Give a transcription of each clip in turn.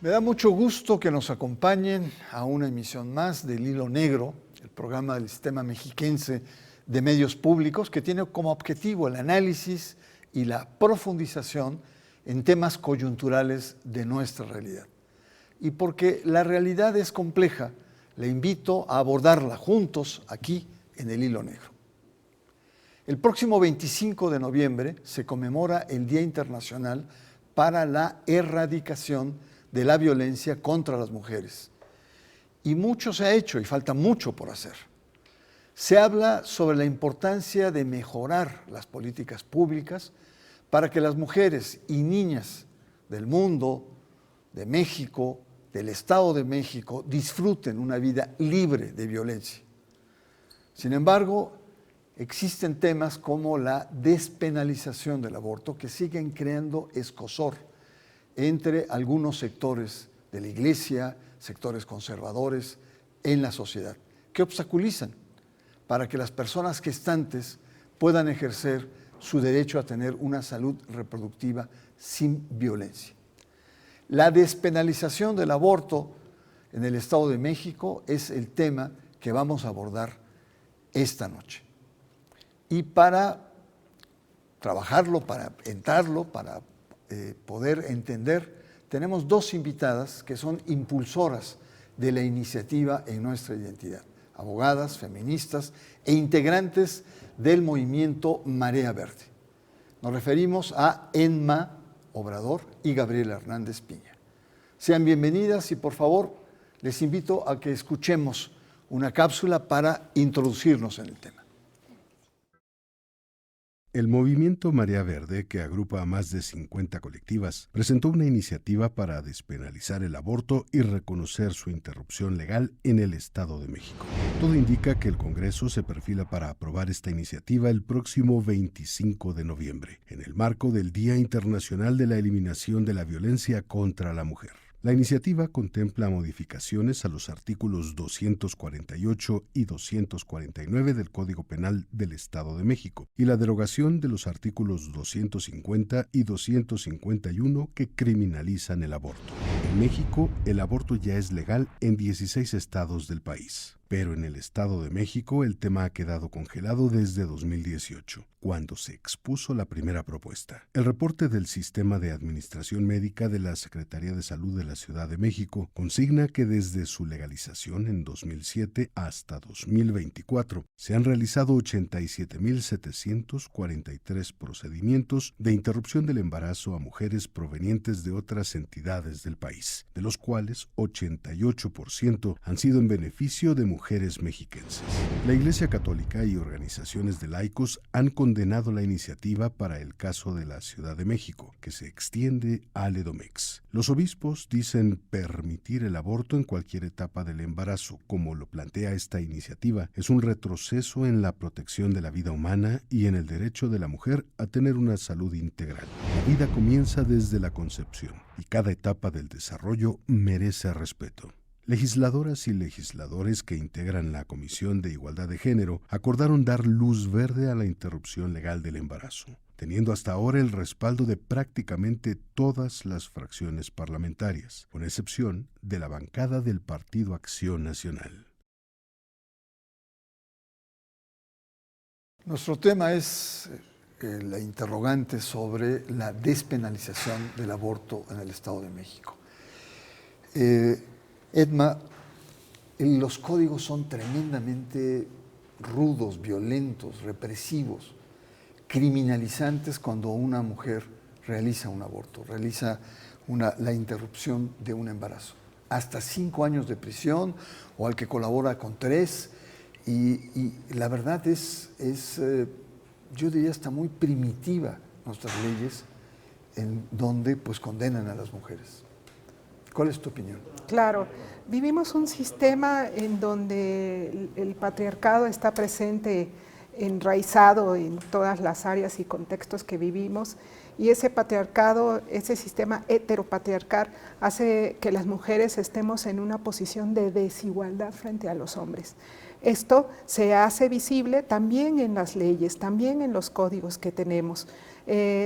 Me da mucho gusto que nos acompañen a una emisión más del Hilo Negro, el programa del Sistema Mexiquense de Medios Públicos, que tiene como objetivo el análisis y la profundización en temas coyunturales de nuestra realidad. Y porque la realidad es compleja, le invito a abordarla juntos aquí en el Hilo Negro. El próximo 25 de noviembre se conmemora el Día Internacional para la Erradicación de la Violencia contra las Mujeres. Y mucho se ha hecho y falta mucho por hacer. Se habla sobre la importancia de mejorar las políticas públicas para que las mujeres y niñas del mundo, de México, del Estado de México, disfruten una vida libre de violencia. Sin embargo, existen temas como la despenalización del aborto que siguen creando escozor entre algunos sectores de la Iglesia, sectores conservadores en la sociedad, que obstaculizan para que las personas gestantes puedan ejercer su derecho a tener una salud reproductiva sin violencia. La despenalización del aborto en el Estado de México es el tema que vamos a abordar esta noche. Y para trabajarlo, para entrarlo, para poder entender, tenemos dos invitadas que son impulsoras de la iniciativa en nuestra identidad, abogadas, feministas e integrantes del movimiento Marea Verde. Nos referimos a Edma Obrador y Gabriela Hernández Piña. Sean bienvenidas y por favor les invito a que escuchemos una cápsula para introducirnos en el tema. El movimiento Marea Verde, que agrupa a más de 50 colectivas, presentó una iniciativa para despenalizar el aborto y reconocer su interrupción legal en el Estado de México. Todo indica que el Congreso se perfila para aprobar esta iniciativa el próximo 25 de noviembre, en el marco del Día Internacional de la Eliminación de la Violencia contra la Mujer. La iniciativa contempla modificaciones a los artículos 248 y 249 del Código Penal del Estado de México y la derogación de los artículos 250 y 251 que criminalizan el aborto. En México, el aborto ya es legal en 16 estados del país. Pero en el Estado de México el tema ha quedado congelado desde 2018, cuando se expuso la primera propuesta. El reporte del Sistema de Administración Médica de la Secretaría de Salud de la Ciudad de México consigna que desde su legalización en 2007 hasta 2024 se han realizado 87.743 procedimientos de interrupción del embarazo a mujeres provenientes de otras entidades del país, de los cuales 88% han sido en beneficio de mujeres mexiquenses. La Iglesia Católica y organizaciones de laicos han condenado la iniciativa para el caso de la Ciudad de México, que se extiende al Edomex. Los obispos dicen permitir el aborto en cualquier etapa del embarazo, como lo plantea esta iniciativa, es un retroceso en la protección de la vida humana y en el derecho de la mujer a tener una salud integral. La vida comienza desde la concepción y cada etapa del desarrollo merece respeto. Legisladoras y legisladores que integran la Comisión de Igualdad de Género acordaron dar luz verde a la interrupción legal del embarazo, teniendo hasta ahora el respaldo de prácticamente todas las fracciones parlamentarias, con excepción de la bancada del Partido Acción Nacional. Nuestro tema es la interrogante sobre la despenalización del aborto en el Estado de México. Edma, los códigos son tremendamente rudos, violentos, represivos, criminalizantes cuando una mujer realiza un aborto, realiza la interrupción de un embarazo. Hasta 5 años de prisión o al que colabora con 3. Y la verdad es, yo diría, hasta muy primitiva nuestras leyes en donde pues condenan a las mujeres. ¿Cuál es tu opinión? Claro, vivimos un sistema en donde el patriarcado está presente enraizado en todas las áreas y contextos que vivimos, y ese patriarcado, ese sistema heteropatriarcal hace que las mujeres estemos en una posición de desigualdad frente a los hombres. Esto se hace visible también en las leyes, también en los códigos que tenemos.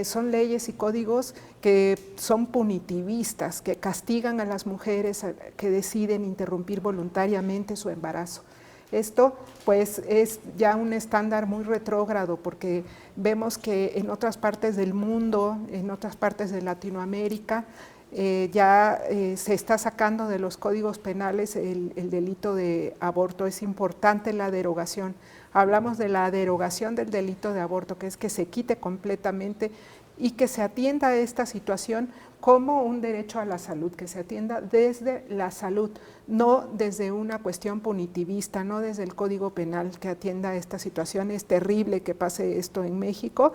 Son leyes y códigos que son punitivistas, que castigan a las mujeres que deciden interrumpir voluntariamente su embarazo. Esto pues es ya un estándar muy retrógrado, porque vemos que en otras partes del mundo, en otras partes de Latinoamérica, se está sacando de los códigos penales el delito de aborto. Es importante la derogación. Hablamos de la derogación del delito de aborto, que es que se quite completamente y que se atienda a esta situación como un derecho a la salud, que se atienda desde la salud, no desde una cuestión punitivista, no desde el Código Penal, que atienda a esta situación. Es terrible que pase esto en México,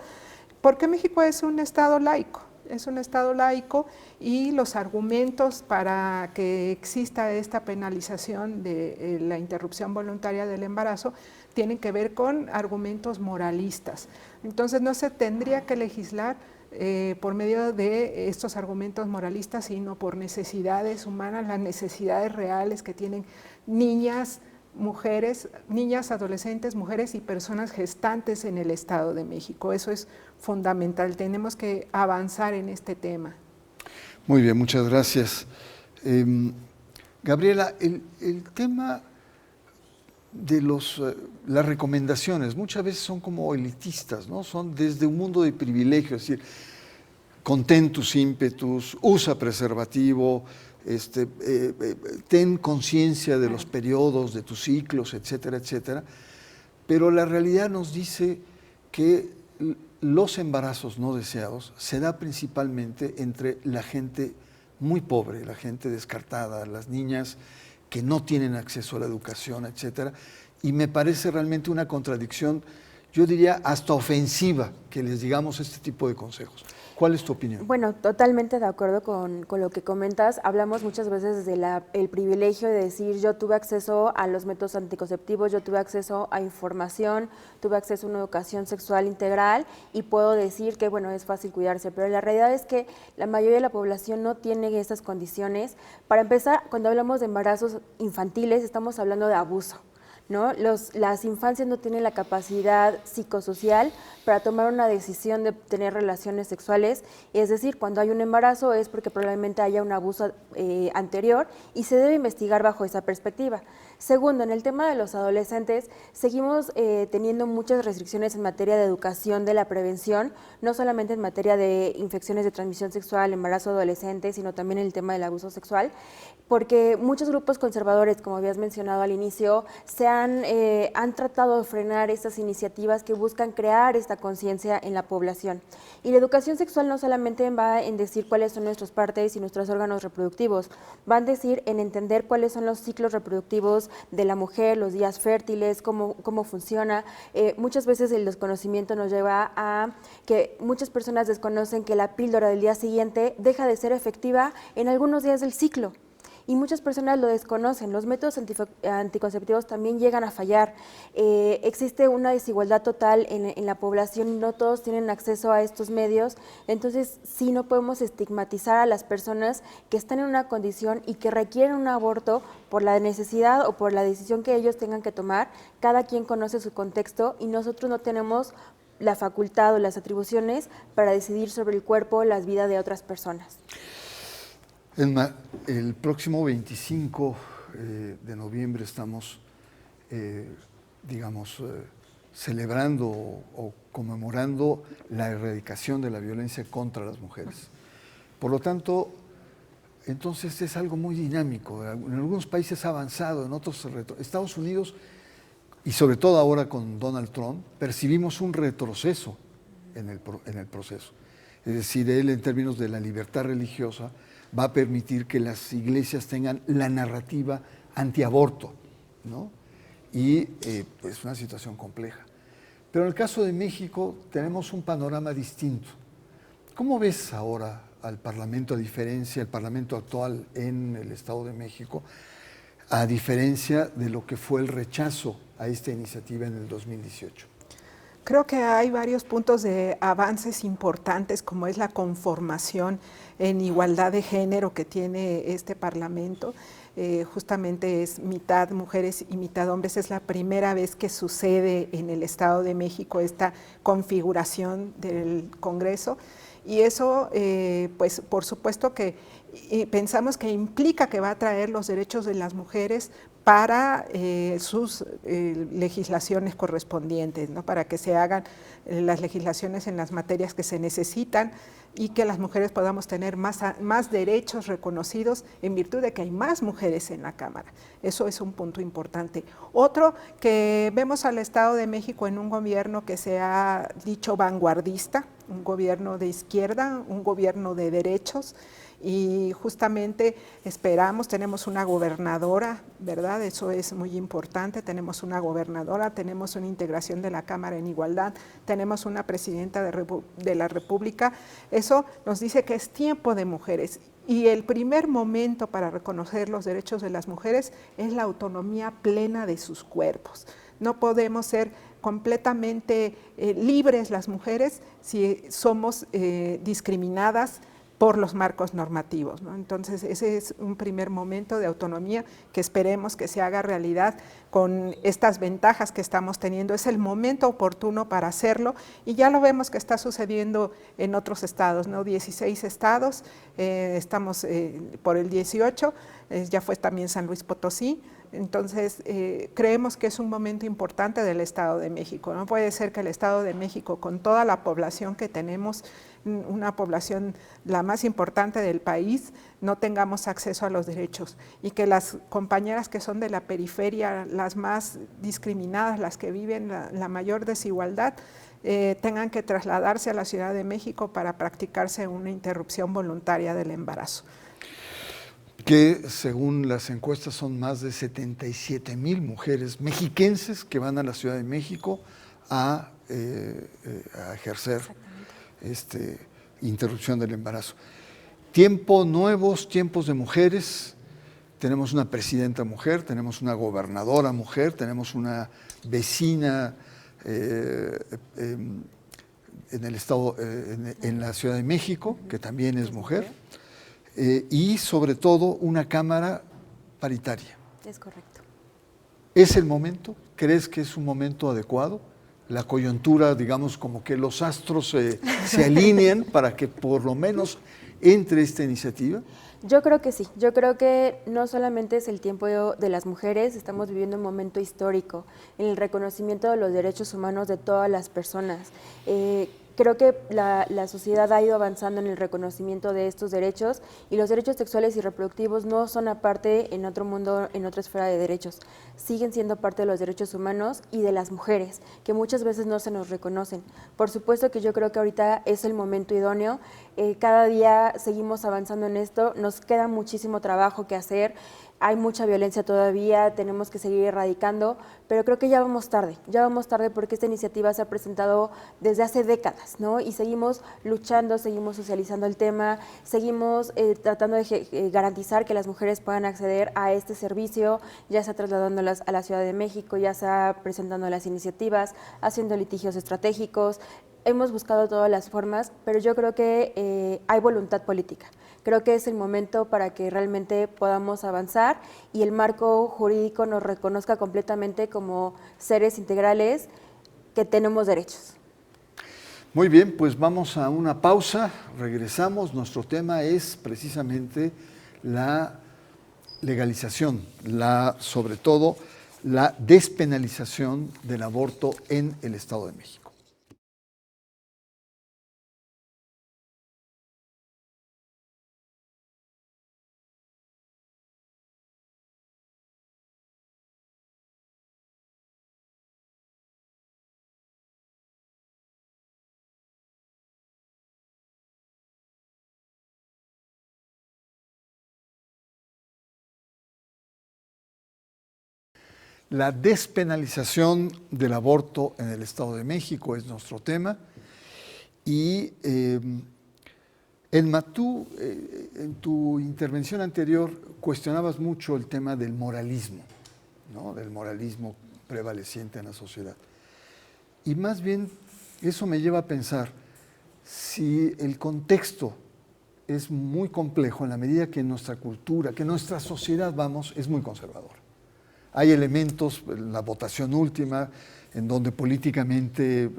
porque México es un Estado laico. Es un Estado laico, y los argumentos para que exista esta penalización de la interrupción voluntaria del embarazo tienen que ver con argumentos moralistas. Entonces no se tendría que legislar por medio de estos argumentos moralistas, sino por necesidades humanas, las necesidades reales que tienen niñas, mujeres, niñas, adolescentes, mujeres y personas gestantes en el Estado de México. Eso es fundamental, tenemos que avanzar en este tema. Muy bien, muchas gracias. Gabriela, el tema de las recomendaciones muchas veces son como elitistas, ¿no? Son desde un mundo de privilegio, es decir, contén tus ímpetus, usa preservativo, ten conciencia de los periodos, de tus ciclos, etcétera, etcétera. Pero la realidad nos dice que los embarazos no deseados se da principalmente entre la gente muy pobre, la gente descartada, las niñas que no tienen acceso a la educación, etcétera. Y me parece realmente una contradicción, yo diría hasta ofensiva, que les digamos este tipo de consejos. ¿Cuál es tu opinión? Bueno, totalmente de acuerdo con lo que comentas. Hablamos muchas veces del privilegio de decir: yo tuve acceso a los métodos anticonceptivos, yo tuve acceso a información, tuve acceso a una educación sexual integral, y puedo decir que, bueno, es fácil cuidarse, pero la realidad es que la mayoría de la población no tiene estas condiciones. Para empezar, cuando hablamos de embarazos infantiles, estamos hablando de abuso, ¿no? Las infancias no tienen la capacidad psicosocial para tomar una decisión de tener relaciones sexuales, es decir, cuando hay un embarazo es porque probablemente haya un abuso anterior, y se debe investigar bajo esa perspectiva. Segundo, en el tema de los adolescentes, seguimos teniendo muchas restricciones en materia de educación de la prevención, no solamente en materia de infecciones de transmisión sexual, embarazo adolescente, sino también en el tema del abuso sexual, porque muchos grupos conservadores, como habías mencionado al inicio, han tratado de frenar estas iniciativas que buscan crear esta conciencia en la población. Y la educación sexual no solamente va en decir cuáles son nuestras partes y nuestros órganos reproductivos, va a decir en entender cuáles son los ciclos reproductivos de la mujer, los días fértiles, cómo funciona. Muchas veces el desconocimiento nos lleva a que muchas personas desconocen que la píldora del día siguiente deja de ser efectiva en algunos días del ciclo. Y muchas personas lo desconocen. Los métodos anticonceptivos también llegan a fallar. Existe una desigualdad total en la población, y no todos tienen acceso a estos medios. Entonces, sí, no podemos estigmatizar a las personas que están en una condición y que requieren un aborto por la necesidad o por la decisión que ellos tengan que tomar. Cada quien conoce su contexto, y nosotros no tenemos la facultad o las atribuciones para decidir sobre el cuerpo, las vidas de otras personas. El próximo 25 de noviembre estamos, celebrando o conmemorando la erradicación de la violencia contra las mujeres. Por lo tanto, entonces es algo muy dinámico. En algunos países ha avanzado, en otros Estados Unidos, y sobre todo ahora con Donald Trump, percibimos un retroceso en el proceso. Es decir, él, en términos de la libertad religiosa, va a permitir que las iglesias tengan la narrativa antiaborto, ¿no? Y es una situación compleja. Pero en el caso de México tenemos un panorama distinto. ¿Cómo ves ahora al Parlamento, a diferencia del Parlamento actual en el Estado de México, a diferencia de lo que fue el rechazo a esta iniciativa en el 2018? Creo que hay varios puntos de avances importantes, como es la conformación en igualdad de género que tiene este Parlamento. Justamente es mitad mujeres y mitad hombres. Es la primera vez que sucede en el Estado de México esta configuración del Congreso. Y eso, pues por supuesto que pensamos que implica que va a traer los derechos de las mujeres para sus legislaciones correspondientes, ¿no? Para que se hagan las legislaciones en las materias que se necesitan y que las mujeres podamos tener más derechos reconocidos en virtud de que hay más mujeres en la Cámara. Eso es un punto importante. Otro, que vemos al Estado de México en un gobierno que se ha dicho vanguardista, un gobierno de izquierda, un gobierno de derechos, y justamente esperamos, tenemos una gobernadora, ¿verdad? Eso es muy importante, tenemos una gobernadora, tenemos una integración de la Cámara en igualdad, tenemos una presidenta de la República. Eso nos dice que es tiempo de mujeres, y el primer momento para reconocer los derechos de las mujeres es la autonomía plena de sus cuerpos. No podemos ser completamente libres las mujeres si somos discriminadas por los marcos normativos, ¿no? Entonces, ese es un primer momento de autonomía que esperemos que se haga realidad con estas ventajas que estamos teniendo. Es el momento oportuno para hacerlo, y ya lo vemos que está sucediendo en otros estados, ¿no? 16 estados, estamos por el 18, ya fue también San Luis Potosí. Entonces, creemos que es un momento importante del Estado de México. No puede ser que el Estado de México, con toda la población que tenemos, una población la más importante del país, no tengamos acceso a los derechos, y que las compañeras que son de la periferia, las más discriminadas, las que viven la mayor desigualdad, tengan que trasladarse a la Ciudad de México para practicarse una interrupción voluntaria del embarazo. Que según las encuestas son más de 77,000 mujeres mexiquenses que van a la Ciudad de México a ejercer interrupción del embarazo. Nuevos tiempos de mujeres. Tenemos una presidenta mujer, tenemos una gobernadora mujer, tenemos una vecina en el estado, en la Ciudad de México, que también es mujer. Y sobre todo una Cámara paritaria. Es correcto. ¿Es el momento? ¿Crees que es un momento adecuado? La coyuntura, digamos, como que los astros se alinean para que por lo menos entre esta iniciativa. Yo creo que sí, yo creo que no solamente es el tiempo de las mujeres, estamos viviendo un momento histórico en el reconocimiento de los derechos humanos de todas las personas. Creo que la sociedad ha ido avanzando en el reconocimiento de estos derechos, y los derechos sexuales y reproductivos no son aparte en otro mundo, en otra esfera de derechos. Siguen siendo parte de los derechos humanos y de las mujeres, que muchas veces no se nos reconocen. Por supuesto que yo creo que ahorita es el momento idóneo. Cada día seguimos avanzando en esto, nos queda muchísimo trabajo que hacer. Hay mucha violencia todavía, tenemos que seguir erradicando, pero creo que ya vamos tarde porque esta iniciativa se ha presentado desde hace décadas, ¿no? Y seguimos luchando, seguimos socializando el tema, seguimos tratando de garantizar que las mujeres puedan acceder a este servicio, ya sea trasladándolas a la Ciudad de México, ya sea presentando las iniciativas, haciendo litigios estratégicos. Hemos buscado todas las formas, pero yo creo que hay voluntad política. Creo que es el momento para que realmente podamos avanzar y el marco jurídico nos reconozca completamente como seres integrales que tenemos derechos. Muy bien, pues vamos a una pausa, regresamos. Nuestro tema es precisamente la legalización, sobre todo la despenalización del aborto en el Estado de México. La despenalización del aborto en el Estado de México es nuestro tema. Y, Elma, tú en tu intervención anterior cuestionabas mucho el tema del moralismo, ¿no? Del moralismo prevaleciente en la sociedad. Y más bien eso me lleva a pensar, si el contexto es muy complejo en la medida que nuestra cultura, que nuestra sociedad, es muy conservadora. Hay elementos, la votación última, en donde políticamente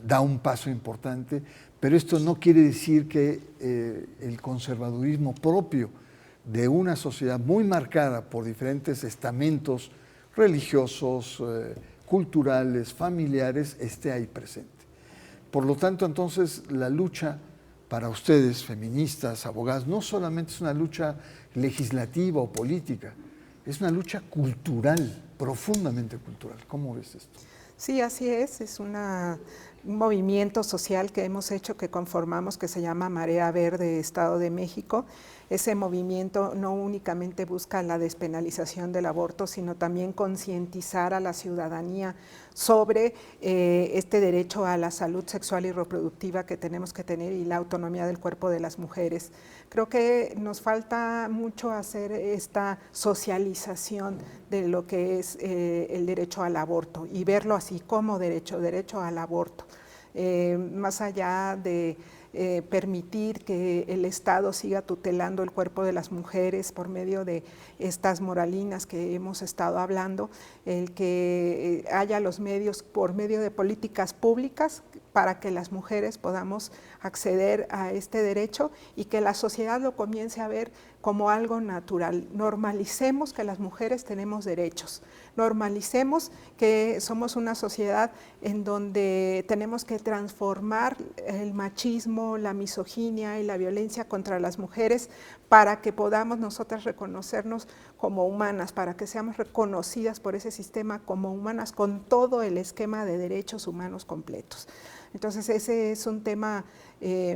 da un paso importante, pero esto no quiere decir que el conservadurismo propio de una sociedad muy marcada por diferentes estamentos religiosos, culturales, familiares, esté ahí presente. Por lo tanto, entonces, la lucha para ustedes, feministas, abogadas, no solamente es una lucha legislativa o política, es una lucha cultural, profundamente cultural. ¿Cómo ves esto? Sí, así es un movimiento social que hemos hecho, que conformamos, que se llama Marea Verde Estado de México. Ese movimiento no únicamente busca la despenalización del aborto, sino también concientizar a la ciudadanía sobre este derecho a la salud sexual y reproductiva que tenemos que tener y la autonomía del cuerpo de las mujeres. Creo que nos falta mucho hacer esta socialización de lo que es el derecho al aborto y verlo así como derecho al aborto. Más allá de permitir que el Estado siga tutelando el cuerpo de las mujeres por medio de estas moralinas que hemos estado hablando, el que haya los medios por medio de políticas públicas para que las mujeres podamos acceder a este derecho y que la sociedad lo comience a ver como algo natural. Normalicemos que las mujeres tenemos derechos, normalicemos que somos una sociedad en donde tenemos que transformar el machismo, la misoginia y la violencia contra las mujeres para que podamos nosotras reconocernos como humanas, para que seamos reconocidas por ese sistema como humanas con todo el esquema de derechos humanos completos. Entonces ese es un tema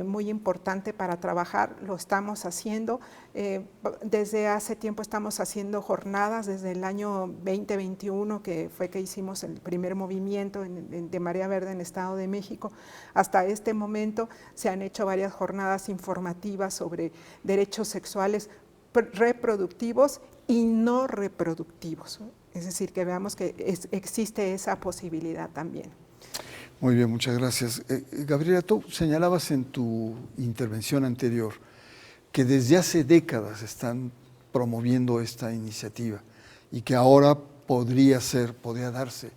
muy importante para trabajar, lo estamos haciendo. Desde hace tiempo estamos haciendo jornadas, desde el año 2021, que fue que hicimos el primer movimiento de Marea Verde en Estado de México, hasta este momento se han hecho varias jornadas informativas sobre derechos sexuales reproductivos y no reproductivos. Es decir, que veamos que existe esa posibilidad también. Muy bien, muchas gracias. Gabriela, tú señalabas en tu intervención anterior que desde hace décadas están promoviendo esta iniciativa y que ahora podría darse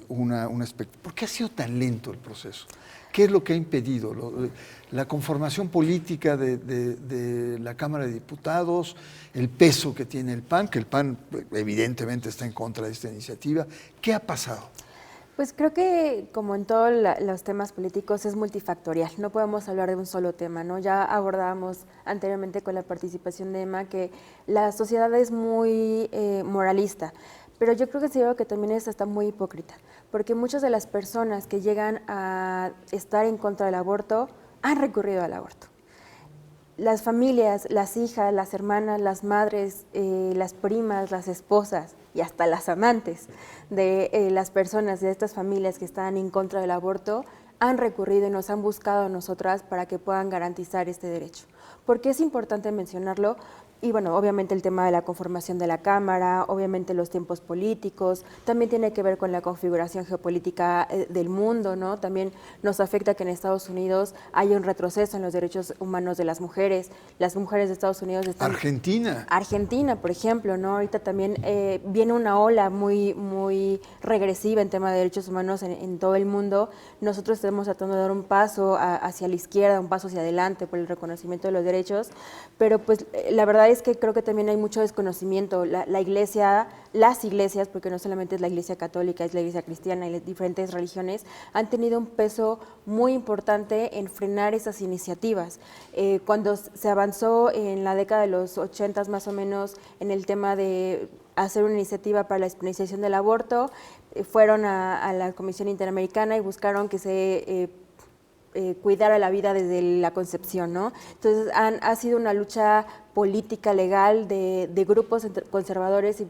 una expectativa. ¿Por qué ha sido tan lento el proceso? ¿Qué es lo que ha impedido? La conformación política de la Cámara de Diputados, el peso que tiene el PAN, que el PAN evidentemente está en contra de esta iniciativa. ¿Qué ha pasado? Pues creo que, como en todos los temas políticos, es multifactorial. No podemos hablar de un solo tema, ¿no? Ya abordábamos anteriormente con la participación de Emma que la sociedad es muy moralista, pero yo creo que es algo que también está muy hipócrita, porque muchas de las personas que llegan a estar en contra del aborto han recurrido al aborto. Las familias, las hijas, las hermanas, las madres, las primas, las esposas y hasta las amantes de las personas de estas familias que están en contra del aborto han recurrido y nos han buscado a nosotras para que puedan garantizar este derecho. ¿Por qué es importante mencionarlo? Y bueno, obviamente el tema de la conformación de la Cámara, obviamente los tiempos políticos, también tiene que ver con la configuración geopolítica del mundo, ¿no? También nos afecta que en Estados Unidos haya un retroceso en los derechos humanos de las mujeres. Las mujeres de Estados Unidos están... Argentina, por ejemplo, ¿no? Ahorita también viene una ola muy regresiva en tema de derechos humanos en todo el mundo. Nosotros estamos tratando de dar un paso hacia la izquierda, un paso hacia adelante por el reconocimiento de los derechos, pero pues la verdad es que creo que también hay mucho desconocimiento. La iglesia, las iglesias, porque no solamente es la iglesia católica, es la iglesia cristiana y las diferentes religiones, han tenido un peso muy importante en frenar esas iniciativas. Cuando se avanzó en la década de los 80 más o menos en el tema de hacer una iniciativa para la despenalización del aborto, fueron a la Comisión Interamericana y buscaron que se cuidara la vida desde la concepción, ¿no? Entonces ha sido una lucha política, legal, de grupos conservadores y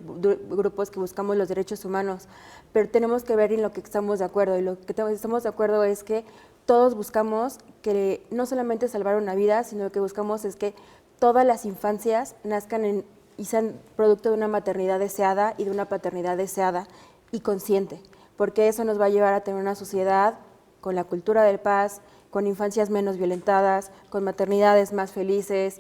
grupos que buscamos los derechos humanos, pero tenemos que ver en lo que estamos de acuerdo, y lo que estamos de acuerdo es que todos buscamos que no solamente salvar una vida, sino que buscamos es que todas las infancias nazcan y sean producto de una maternidad deseada y de una paternidad deseada y consciente, porque eso nos va a llevar a tener una sociedad con la cultura de paz, con infancias menos violentadas, con maternidades más felices,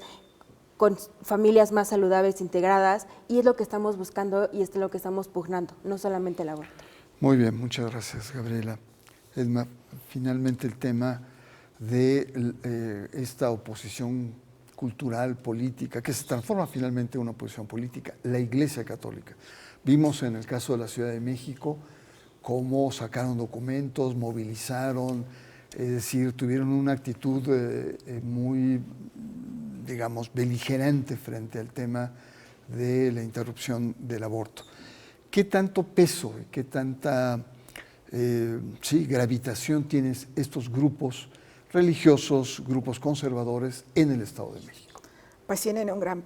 con familias más saludables, integradas, y es lo que estamos buscando y es lo que estamos pugnando, no solamente el aborto. Muy bien, muchas gracias, Gabriela. Edma, finalmente el tema de esta oposición cultural, política, que se transforma finalmente en una oposición política, la Iglesia Católica. Vimos en el caso de la Ciudad de México cómo sacaron documentos, movilizaron, es decir, tuvieron una actitud muy, digamos, beligerante frente al tema de la interrupción del aborto. ¿Qué tanto peso y qué tanta gravitación tienen estos grupos religiosos, grupos conservadores en el Estado de México? Pues tienen un gran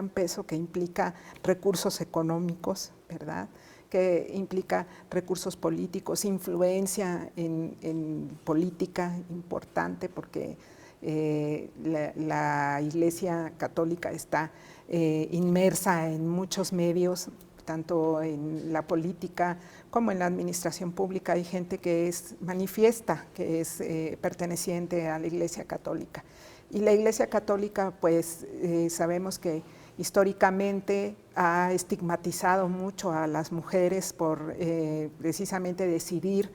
peso que implica recursos económicos, ¿verdad?, que implica recursos políticos, influencia en política importante, porque la Iglesia Católica está inmersa en muchos medios, tanto en la política como en la administración pública. Hay gente que es manifiesta, que es perteneciente a la Iglesia Católica. Y la Iglesia Católica, pues sabemos que históricamente ha estigmatizado mucho a las mujeres por precisamente decidir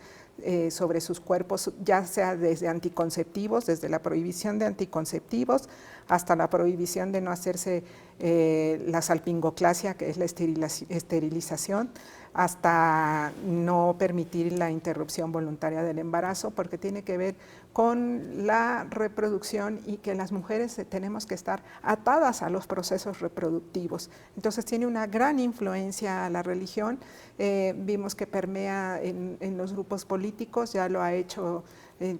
sobre sus cuerpos, ya sea desde anticonceptivos, desde la prohibición de anticonceptivos, hasta la prohibición de no hacerse la salpingoclasia, que es la esterilización, hasta no permitir la interrupción voluntaria del embarazo, porque tiene que ver con la reproducción y que las mujeres tenemos que estar atadas a los procesos reproductivos. Entonces tiene una gran influencia la religión, vimos que permea en los grupos políticos, ya lo ha hecho,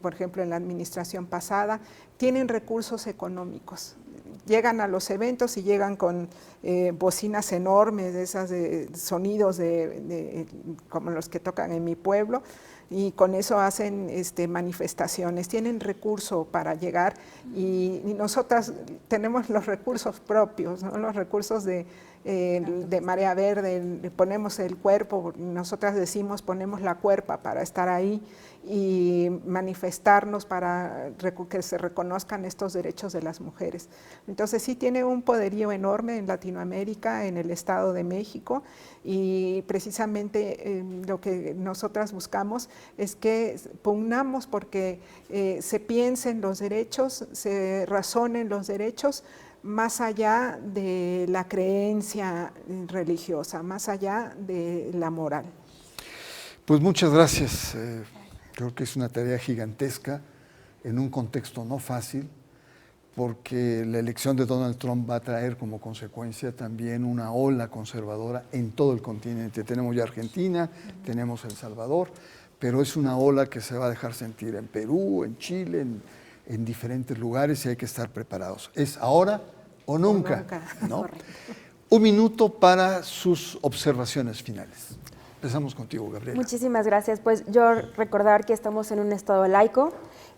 por ejemplo, en la administración pasada. Tienen recursos económicos, llegan a los eventos y llegan con bocinas enormes, de esas sonidos como los que tocan en mi pueblo, y con eso hacen manifestaciones, tienen recurso para llegar, y nosotras tenemos los recursos propios, ¿no?, los recursos de Marea Verde, ponemos el cuerpo, nosotras decimos ponemos la cuerpa para estar ahí y manifestarnos para que se reconozcan estos derechos de las mujeres. Entonces sí tiene un poderío enorme en Latinoamérica, en el Estado de México, y precisamente lo que nosotras buscamos es que pugnamos porque se piensen los derechos, se razonen los derechos, más allá de la creencia religiosa, más allá de la moral. Pues muchas gracias. Creo que es una tarea gigantesca en un contexto no fácil, porque la elección de Donald Trump va a traer como consecuencia también una ola conservadora en todo el continente. Tenemos ya Argentina, tenemos El Salvador, pero es una ola que se va a dejar sentir en Perú, en Chile, en diferentes lugares, y hay que estar preparados. Es ahora o nunca, ¿no? Un minuto para sus observaciones finales. Empezamos contigo, Gabriela. Muchísimas gracias. Pues yo recordar que estamos en un estado laico,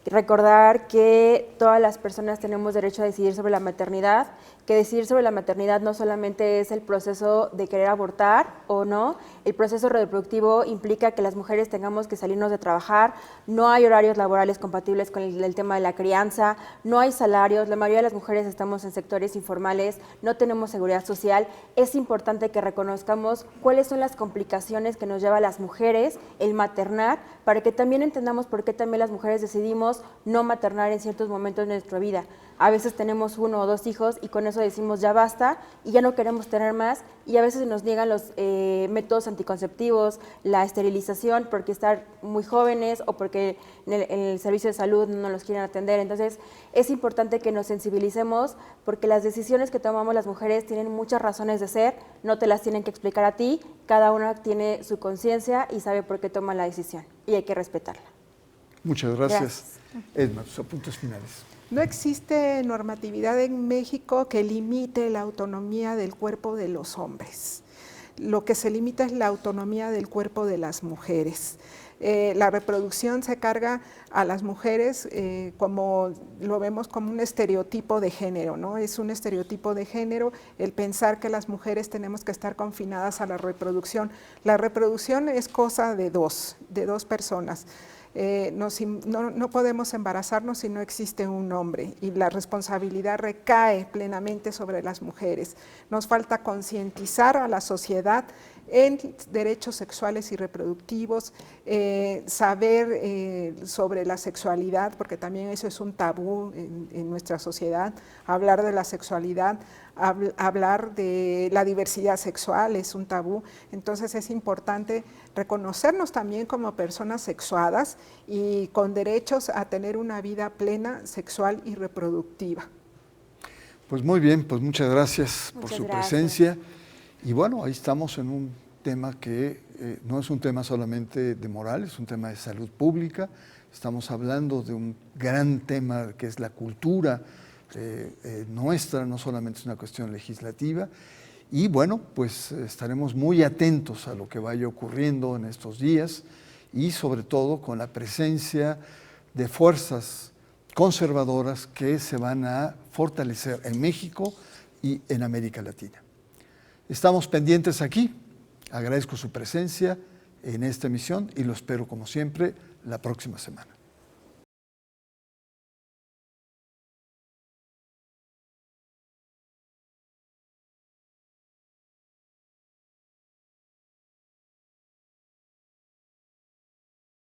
recordar que todas las personas tenemos derecho a decidir sobre la maternidad, que decidir sobre la maternidad no solamente es el proceso de querer abortar o no, el proceso reproductivo implica que las mujeres tengamos que salirnos de trabajar, no hay horarios laborales compatibles con el tema de la crianza, no hay salarios, la mayoría de las mujeres estamos en sectores informales, no tenemos seguridad social. Es importante que reconozcamos cuáles son las complicaciones que nos lleva a las mujeres el maternar, para que también entendamos por qué también las mujeres decidimos no maternar en ciertos momentos de nuestra vida. A veces tenemos 1 o 2 hijos y con eso decimos ya basta y ya no queremos tener más, y a veces nos niegan los métodos anticonceptivos, la esterilización, porque estar muy jóvenes o porque en el servicio de salud no los quieren atender. Entonces es importante que nos sensibilicemos, porque las decisiones que tomamos las mujeres tienen muchas razones de ser, no te las tienen que explicar a ti, cada una tiene su conciencia y sabe por qué toma la decisión y hay que respetarla. Muchas gracias. Edma, sus apuntes finales. No existe normatividad en México que limite la autonomía del cuerpo de los hombres. Lo que se limita es la autonomía del cuerpo de las mujeres. La reproducción se carga a las mujeres como lo vemos como un estereotipo de género, ¿no? Es un estereotipo de género el pensar que las mujeres tenemos que estar confinadas a la reproducción. La reproducción es cosa de dos personas. No podemos embarazarnos si no existe un hombre y la responsabilidad recae plenamente sobre las mujeres. Nos falta concientizar a la sociedad en derechos sexuales y reproductivos, saber sobre la sexualidad, porque también eso es un tabú en nuestra sociedad, hablar de la sexualidad, hablar de la diversidad sexual es un tabú, entonces es importante reconocernos también como personas sexuadas y con derechos a tener una vida plena, sexual y reproductiva. Pues muy bien, pues muchas gracias por su presencia. Y bueno, ahí estamos en un tema que no es un tema solamente de moral, es un tema de salud pública. Estamos hablando de un gran tema que es la cultura nuestra, no solamente es una cuestión legislativa. Y bueno, pues estaremos muy atentos a lo que vaya ocurriendo en estos días y sobre todo con la presencia de fuerzas conservadoras que se van a fortalecer en México y en América Latina. Estamos pendientes aquí. Agradezco su presencia en esta emisión y lo espero como siempre la próxima semana.